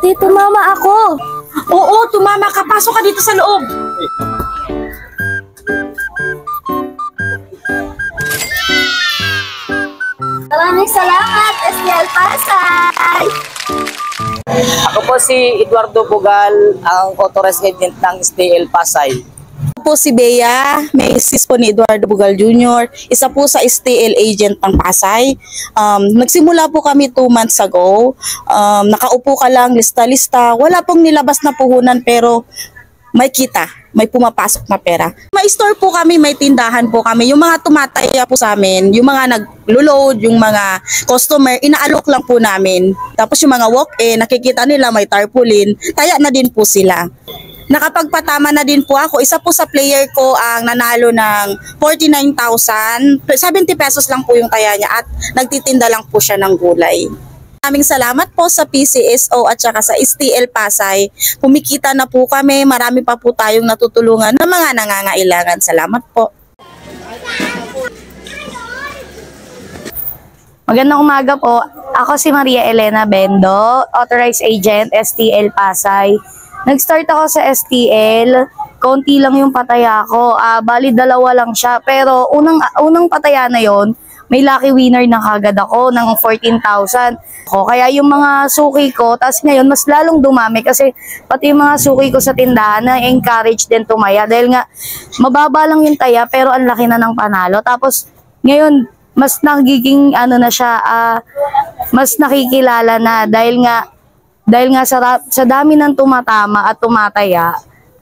Ate, tumama ako. Oo, tumama ka. Pasok ka dito sa loob. Maraming salamat, STL Pasay. Ako po si Eduardo Bugal, ang authorized agent ng STL Pasay. Po si Bea, may sis po ni Eduardo Bugal Jr., isa po sa STL agent ng Pasay. Nagsimula po kami 2 months ago. Nakaupo ka lang, lista-lista. Wala pong nilabas na puhunan pero may kita, may pumapasok na pera. May store po kami, may tindahan po kami. Yung mga tumataya po sa amin, yung mga nag-load, yung mga customer, inaalok lang po namin. Tapos yung mga walk-in, nakikita nila may tarpaulin, taya na din po sila. Nakapagpatama na din po ako. Isa po sa player ko ang nanalo ng 49,000. 70 pesos lang po yung taya niya at nagtitinda lang po siya ng gulay. Maraming salamat po sa PCSO at saka sa STL Pasay. Kumikita na po kami. Marami pa po tayong natutulungan ng mga nangangailangan. Salamat po. Magandang umaga po. Ako si Maria Elena Bendo, authorized agent, STL Pasay. Nag-start ako sa STL, konti lang yung pataya ko, bali 2 lang siya. Pero unang pataya na yon, may lucky winner na kagad ako ng 14,000. Kaya yung mga suki ko, tas ngayon mas lalong dumami kasi pati yung mga suki ko sa tindahan na-encourage din tumaya. Dahil nga mababa lang yung taya pero ang laki na ng panalo. Tapos ngayon mas nagiging na siya, mas nakikilala na dahil nga sa dami ng tumatama at tumataya,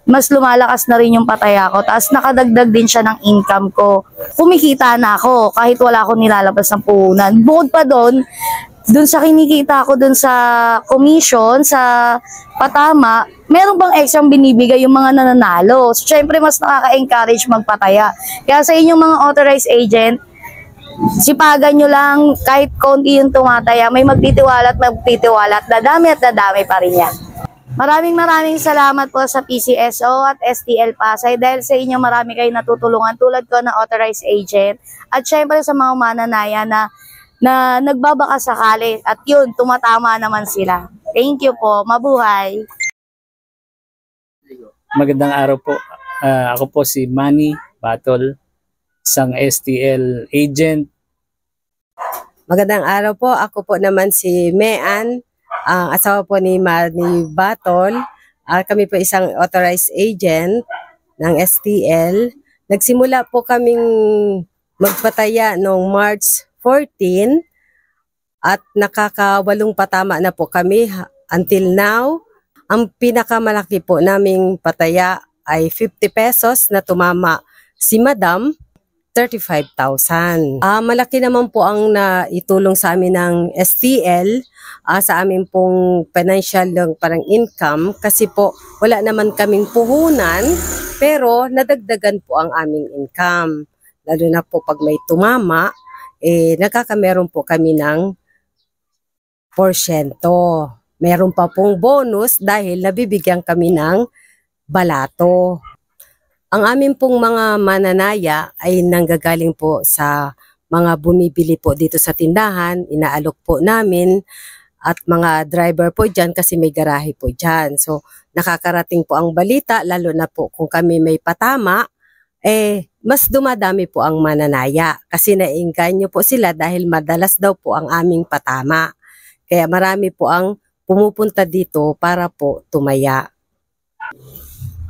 mas lumalakas na rin yung pataya ko. Tapos nakadagdag din siya ng income ko. Kumikita na ako kahit wala akong nilalabas ng puhunan. Bukod pa doon sa kinikita ko doon sa commission, sa patama, meron bang extra binibigay yung mga nananalo. So, syempre mas nakaka-encourage magpataya. Kaya sa inyong mga authorized agent, sipagan nyo lang kahit konti yung tumataya, may magtitiwala at dadami pa rin yan. Maraming salamat po sa PCSO at STL Pasay dahil sa inyo marami kayong natutulungan tulad ko na authorized agent at syempre sa mga mananaya na nagbabaka sakali at yun, tumatama naman sila. Thank you po. Mabuhay. Magandang araw po. Ako po si Manny Batol, isang STL agent. Magandang araw po. Ako po naman si Mean, ang asawa po ni Manny Batol. Kami po isang authorized agent ng STL. Nagsimula po kaming magpataya noong March 14 at nakaka8 patama na po kami until now. Ang pinakamalaki po naming pataya ay 50 pesos na tumama si Madam, 35,000. Malaki naman po ang naitulong sa amin ng STL sa amin pong financial parang income kasi po wala naman kaming puhunan pero nadagdagan po ang aming income. Lalo na po pag may tumama, nakakameron po kami ng porsyento. Meron pa pong bonus dahil nabibigyan kami ng balato. Ang amin pong mga mananaya ay nanggagaling po sa mga bumibili po dito sa tindahan, inaalok po namin at mga driver po dyan kasi may garahe po dyan. So nakakarating po ang balita lalo na po kung kami may patama, mas dumadami po ang mananaya kasi nainganyo po sila dahil madalas daw po ang aming patama. Kaya marami po ang pumupunta dito para po tumaya.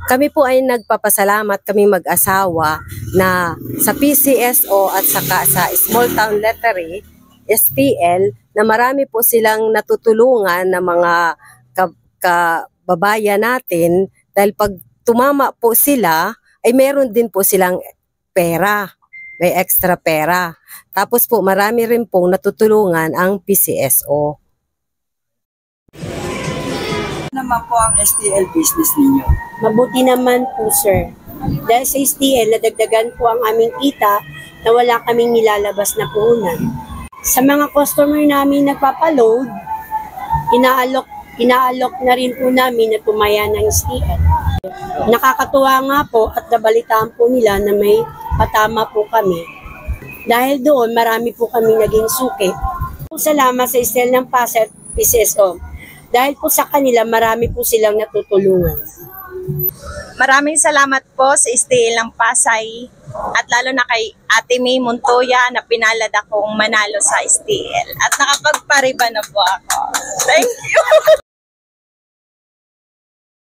Kami po ay nagpapasalamat kami mag-asawa na sa PCSO at saka sa Small Town Lottery, STL, na marami po silang natutulungan na mga kababayan natin dahil pag tumama po sila, ay meron din po silang pera, may extra pera. Tapos po marami rin pong natutulungan ang PCSO. Naman po ang STL business ninyo? Mabuti naman po, sir. Dahil sa STL, nadagdagan po ang aming kita na wala kaming nilalabas na puhunan. Sa mga customer namin nagpapaload, inaalok na rin po namin na tumaya ng STL. Nakakatuwa nga po at nabalitaan po nila na may patama po kami. Dahil doon, marami po kami naging suki. Salamat sa STL ng Pasay at PCSO. Dahil po sa kanila, marami po silang natutulungan. Maraming salamat po sa STL ng Pasay at lalo na kay Ate May Montoya na pinalad akong manalo sa STL at nakapagpariba na po ako. Thank you!